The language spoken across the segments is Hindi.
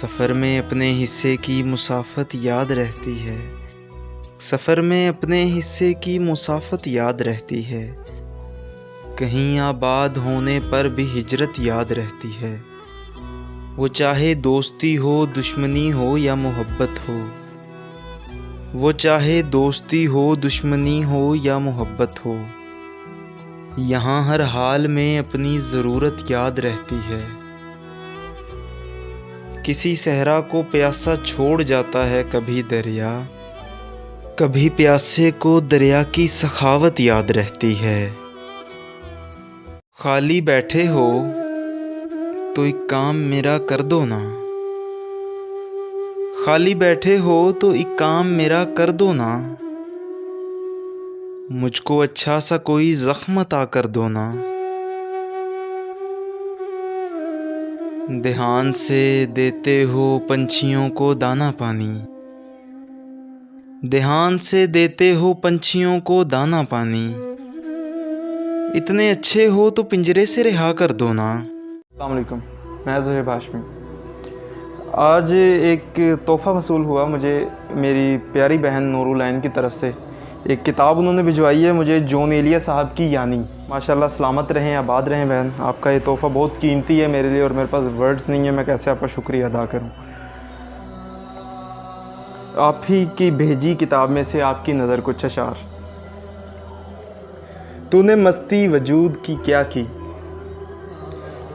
सफ़र में अपने हिस्से की मुसाफत याद रहती है। सफ़र में अपने हिस्से की मुसाफत याद रहती है। कहीं आबाद होने पर भी हिजरत याद रहती है। वो चाहे दोस्ती हो, दुश्मनी हो या मोहब्बत हो। वो चाहे दोस्ती हो, दुश्मनी हो या मोहब्बत हो। यहाँ हर हाल में अपनी ज़रूरत याद रहती है। किसी सहरा को प्यासा छोड़ जाता है कभी दरिया, कभी प्यासे को दरिया की सखावत याद रहती है। खाली बैठे हो तो एक काम मेरा कर दो ना। खाली बैठे हो तो एक काम मेरा कर दो ना। मुझको अच्छा सा कोई ज़ख्म अता कर दो ना। ध्यान से देते हो पंछियों को दाना पानी। ध्यान से देते हो पंछियों को दाना पानी। इतने अच्छे हो तो पिंजरे से रिहा कर दो ना। अस्सलाम वालेकुम, मैं ज़ुहैब हाशमी। आज एक तोहफ़ा वसूल हुआ मुझे मेरी प्यारी बहन नूरुल की तरफ से। एक किताब उन्होंने भिजवाई है मुझे, जॉन एलिया साहब की यानी। माशाल्लाह, सलामत रहें, आबाद रहें बहन। आपका ये तोहफ़ा बहुत कीमती है मेरे लिए और मेरे पास वर्ड्स नहीं है, मैं कैसे आपका शुक्रिया अदा करूं। आप ही की भेजी किताब में से आपकी नज़र कुछ अशार। तूने मस्ती वजूद की क्या की,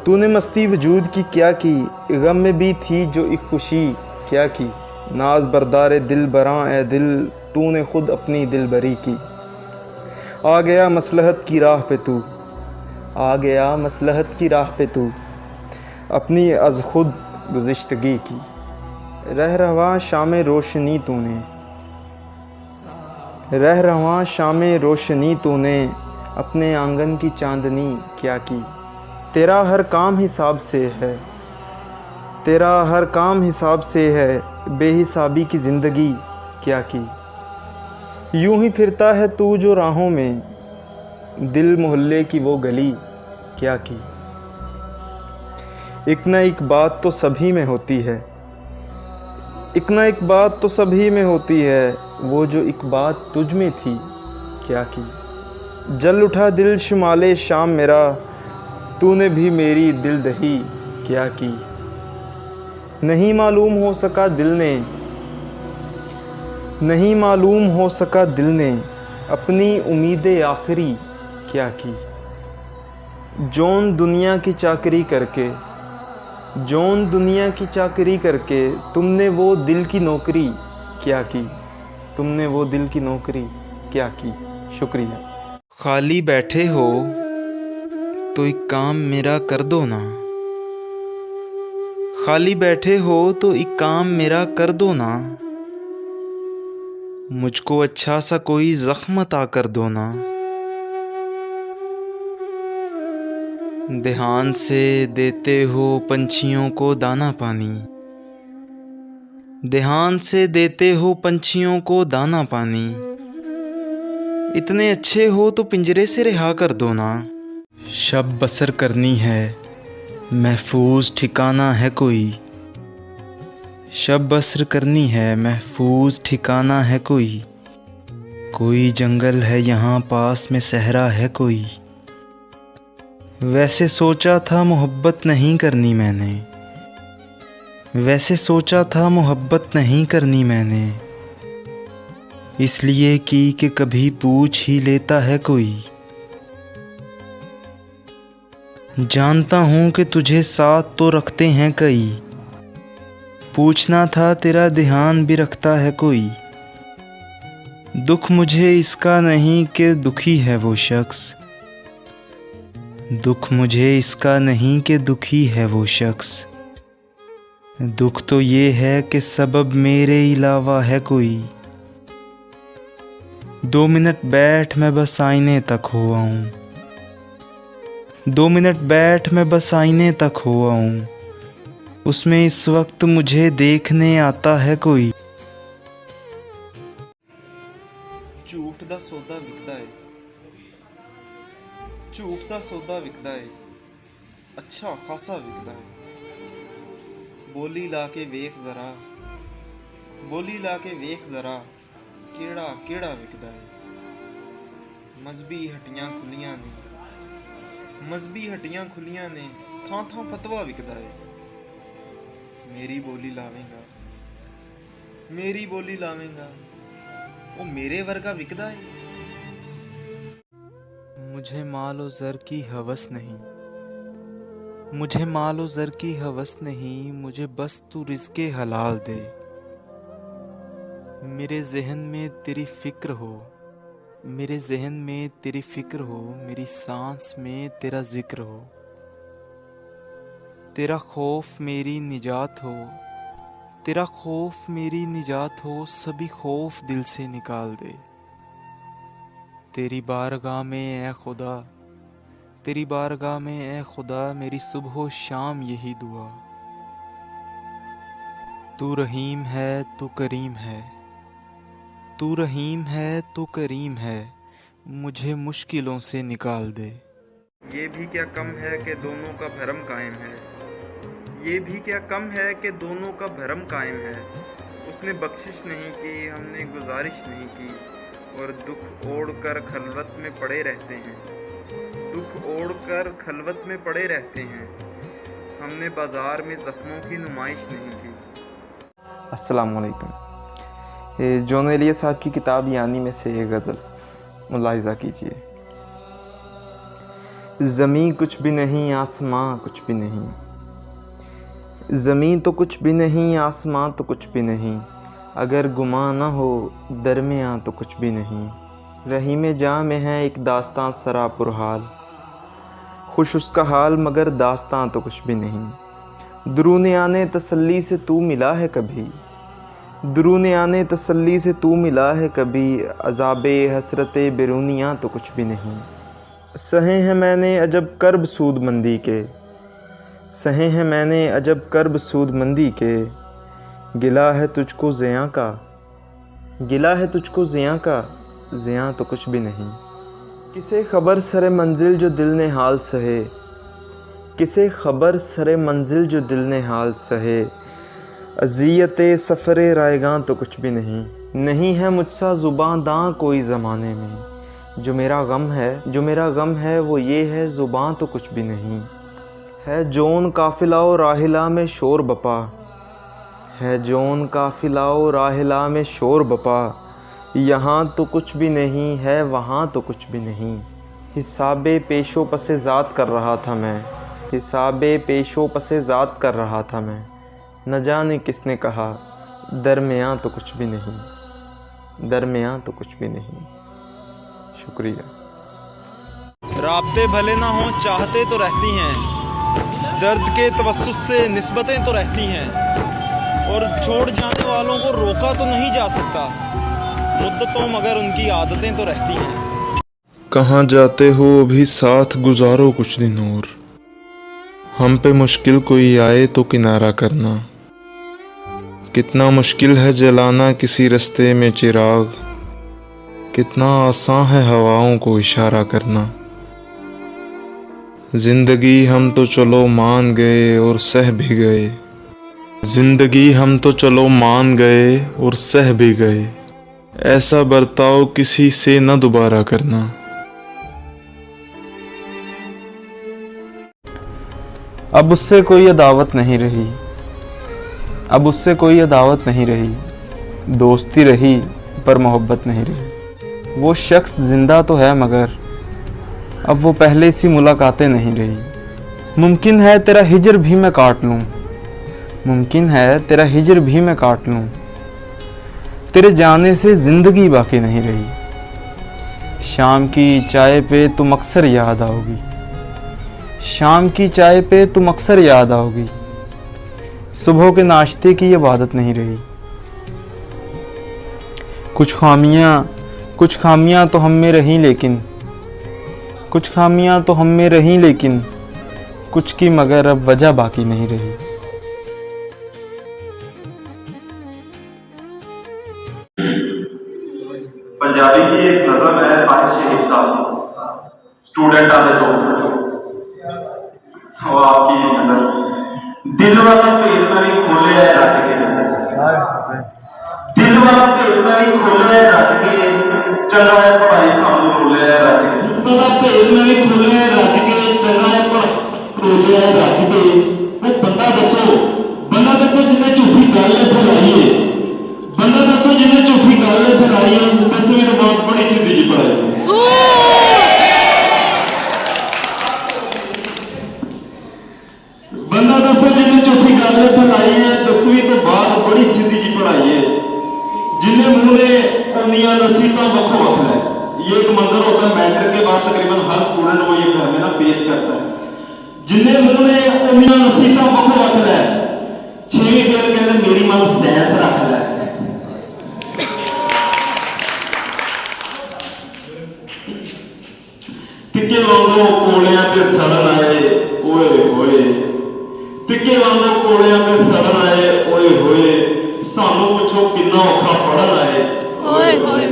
तूने मस्ती वजूद की क्या की, गम में भी थी जो एक खुशी क्या की। नाज बरदार दिल बरां ए दिल, तूने खुद अपनी दिल बरी की। आ गया मसलहत की राह पे तू, आ गया मसलहत की राह पे तू, अपनी अज खुद गुज़िश्तगी की। रह रवा शाम रोशनी तूने, रह रवा शाम रोशनी तूने, अपने आंगन की चांदनी क्या की। तेरा हर काम हिसाब से है, तेरा हर काम हिसाब से है, बेहिसाबी की ज़िंदगी क्या की। यूं ही फिरता है तू जो राहों में, दिल मोहल्ले की वो गली क्या की। एक ना एक बात तो सभी में होती है, एक ना एक बात तो सभी में होती है, वो जो एक बात तुझ में थी क्या की। जल उठा दिल शुमाले शाम मेरा, तूने भी मेरी दिल दही क्या की। नहीं मालूम हो सका दिल ने, नहीं मालूम हो सका दिल ने, अपनी उम्मीदें आखिरी क्या की। जौन दुनिया की चाकरी करके, जौन दुनिया की चाकरी करके, तुमने वो दिल की नौकरी क्या की, तुमने वो दिल की नौकरी क्या की। शुक्रिया। खाली बैठे हो तो एक काम मेरा कर दो ना। खाली बैठे हो तो एक काम मेरा कर दो ना। मुझको अच्छा सा कोई ज़ख्म अता कर दो ना। ध्यान से देते हो पंछियों को दाना पानी। ध्यान से देते हो पंछियों को दाना पानी। इतने अच्छे हो तो पिंजरे से रिहा कर दो ना। शब बसर करनी है, महफूज ठिकाना है कोई। शब बसर करनी है, महफूज ठिकाना है कोई। कोई जंगल है यहाँ पास में, सहरा है कोई। वैसे सोचा था मोहब्बत नहीं करनी मैंने, वैसे सोचा था मोहब्बत नहीं करनी मैंने। इसलिए की कि कभी पूछ ही लेता है कोई। जानता हूँ कि तुझे साथ तो रखते हैं कई, पूछना था तेरा ध्यान भी रखता है कोई। दुख मुझे इसका नहीं कि दुखी है वो शख्स, दुख मुझे इसका नहीं कि दुखी है वो शख्स। दुख तो ये है कि सबब मेरे अलावा है कोई। 2 मिनट बैठ मैं बस आईने तक हो आऊं, 2 मिनट बैठ मैं बस आईने तक हो आऊं। उसमें इस वक्त मुझे देखने आता है कोई। ਝੂਠ ਦਾ ਸੌਦਾ ਵਿਕਦਾ ਏ, ਝੂਠ ਦਾ ਸੌਦਾ ਵਿਕਦਾ ਏ, ਅੱਛਾ ਖਾਸਾ ਵਿਕਦਾ ਏ। ਬੋਲੀ ਲਾ ਕੇ ਵੇਖ ਜ਼ਰਾ, ਬੋਲੀ ਲਾ ਕੇ ਵੇਖ ਜ਼ਰਾ, ਕਿਹੜਾ ਕਿਹੜਾ ਵਿਕਦਾ ਏ। ਮਜ਼ਬੀ ਹੱਟੀਆਂ ਖੁੱਲੀਆਂ ਨੇ, ਮਜ਼ਬੀ ਹੱਟੀਆਂ ਖੁੱਲੀਆਂ ਨੇ, ਥਾਂ ਥਾਂ ਫਤਵਾ ਵਿਕਦਾ ਏ। ਮੇਰੀ ਬੋਲੀ ਲਾਵੇਂਗਾ, ਮੇਰੀ ਬੋਲੀ ਲਾਵੇਂਗਾ, ਉਹ ਮੇਰੇ ਵਰਗਾ ਵਿਕਦਾ ਏ। मुझे मालो ज़र की हवस नहीं, मुझे मालो ज़र की हवस नहीं, मुझे बस तू रिज़्क़े हलाल दे। मेरे जहन में तेरी फ़िक्र हो, मेरे जहन में तेरी फ़िक्र हो, मेरी सांस में तेरा ज़िक्र हो। तेरा खौफ मेरी निजात हो, तेरा खौफ मेरी निजात हो, सभी खौफ दिल से निकाल दे। तेरी बारगाह में ए खुदा, तेरी बारगाह में ए खुदा, मेरी सुबह शाम यही दुआ। तू रहीम है, तू करीम है, तू रहीम है, तू करीम है, मुझे मुश्किलों से निकाल दे। ये भी क्या कम है कि दोनों का भरम कायम है, ये भी क्या कम है कि दोनों का भरम कायम है। उसने बख्शिश नहीं की, हमने गुजारिश नहीं की, और दुख ओढ़ कर खलवत में पड़े रहते हैं, दुख ओढ़ कर खलवत में पड़े रहते हैं। हमने बाज़ार में ज़ख्मों की नुमाइश नहीं की। अस्सलाम वालेकुम। जॉन एलिया साहब की किताब यानी में से एक गज़ल मुलाहिज़ा कीजिए। ज़मीं कुछ भी नहीं, आसमां कुछ भी नहीं, ज़मीं तो कुछ भी नहीं, आसमां तो कुछ भी नहीं, अगर गुमा न हो दरमियाँ तो कुछ भी नहीं। रहीम जाँ में है एक दास्तां सरापुर हाल, खुश उसका हाल मगर दास्तां तो कुछ भी नहीं। दुरूने आने तसल्ली से तू मिला है कभी, दुरूने आने तसल्ली से तू मिला है कभी, अज़ाबे हसरते बेरूनियाँ तो कुछ भी नहीं। सहे हैं मैंने अजब कर्ब सूदमंदी के, सहे हैं मैंने अजब कर्ब सूदमंदी के, गिला है तुझको ज़ियाँ का, गिला है तुझको ज़ियाँ का, ज़ियाँ तो कुछ भी नहीं। किसे ख़बर सरे मंजिल जो दिल ने हाल सहे, किसे ख़बर सरे मंजिल जो दिल ने हाल सहे, अज़ियत सफ़र रायगां तो कुछ भी नहीं। नहीं है मुझसा ज़ुबां दां कोई ज़माने में, जो मेरा गम है, जो मेरा गम है वो ये है ज़ुबां तो कुछ भी नहीं। है जोन काफ़िला व राहिला में शोर बपा, है जोन काफ़िला व राहिला में शोर बपा, यहाँ तो कुछ भी नहीं है, वहाँ तो कुछ भी नहीं। हिसाबे पेशो पसे ज़ात कर रहा था मैं, हिसाबे पेशो पसे ज़ात कर रहा था मैं, न जाने किसने कहा दरमियाँ तो कुछ भी नहीं, दरमियाँ तो कुछ भी नहीं। शुक्रिया। राब्ते भले ना हों चाहते तो रहती हैं, दर्द के तवस्सुत से निस्बतें तो रहती हैं, और छोड़ जाने वालों को रोका तो नहीं जा सकता, मुद्दतों मगर उनकी आदतें तो रहती हैं। कहाँ जाते हो अभी साथ गुजारो कुछ दिन और, हम पे मुश्किल कोई आए तो किनारा करना। कितना मुश्किल है जलाना किसी रास्ते में चिराग, कितना आसान है हवाओं को इशारा करना। ज़िंदगी हम तो चलो मान गए और सह भी गए, ज़िंदगी हम तो चलो मान गए और सह भी गए, ऐसा बर्ताव किसी से न दोबारा करना। अब उससे कोई अदावत नहीं रही, अब उससे कोई अदावत नहीं रही, दोस्ती रही पर मोहब्बत नहीं रही। वो शख्स ज़िंदा तो है मगर अब वो पहले सी मुलाकातें नहीं रही। मुमकिन है तेरा हिजर भी मैं काट लूँ, मुमकिन है तेरा हिजर भी मैं काट लूँ, तेरे जाने से ज़िंदगी बाकी नहीं रही। शाम की चाय पे तुम अक्सर याद आओगी, शाम की चाय पे तुम अक्सर याद आओगी, सुबह के नाश्ते की इबादत नहीं रही। कुछ खामियां तो हम में रहीं लेकिन, कुछ खामियां तो हम में रहीं लेकिन, कुछ की मगर अब वजह बाकी नहीं रही। पंजाबी की एक नज़म है फारिश शहीद साहब, स्टूडेंट आते तो वो आपकी नज़र। दिल वाला भेद मैं भी नसीहतां वक्खो वक्ख है। ये एक मंजर होता है मैट्रिक के बाद तकरीबन हर स्टूडेंट वो ये घर में ना फेस करता है। जिन्हें मुंह ने उन्हें नसीहतां वक्खो वक्ख है। 6वीं फेल कहते मेरी मन साइंस रख लै। तिक्के वांगू कोलियां ते सड़न आए ओए होए, तिक्के वांगू कोलियां ते सड़न आए ओए होए, सानू पुछो किन्ना औखा पढ़न आए ओए होए।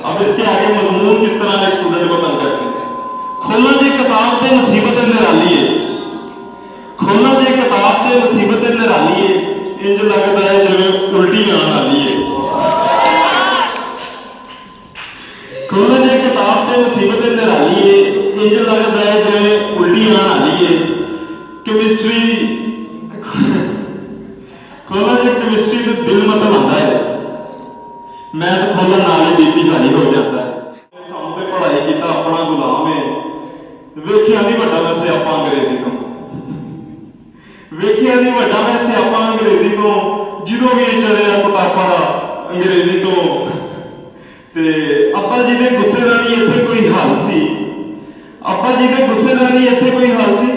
अब इसके आगे मजमून किस तरह एक स्टूडेंट को बंद करते हैं। खोलना जी किताब ते मुसीबत निराली है, खोलना जी किताब ते मुसीबत निराली है, इंज लगता है जिवें उल्टी आन वाली है। खोलना जी किताब ते मुसीबत निराली है, इंज लगता है जिवें उल्टी आन वाली है। केमिस्ट्री खोलना जी केमिस्ट्री तो दिल मतलब आता है, मैथ खोलने नाल ही बीपी हाई हो जाता है। सानू ते पढ़ाई कीता अपना गुलाम है, वेखिया नहीं वड्डा मैं स्यापा अंग्रेजी तो, वेखिया नहीं वड्डा मैं स्यापा अंग्रेजी तो, जो भी चढ़िया कुटापा अंग्रेजी तो। ते अब्बा जी दे गुस्से का नहीं इत्थे कोई हल सी, अब्बा जी दे गुस्से का नहीं इत्थे कोई हल सी।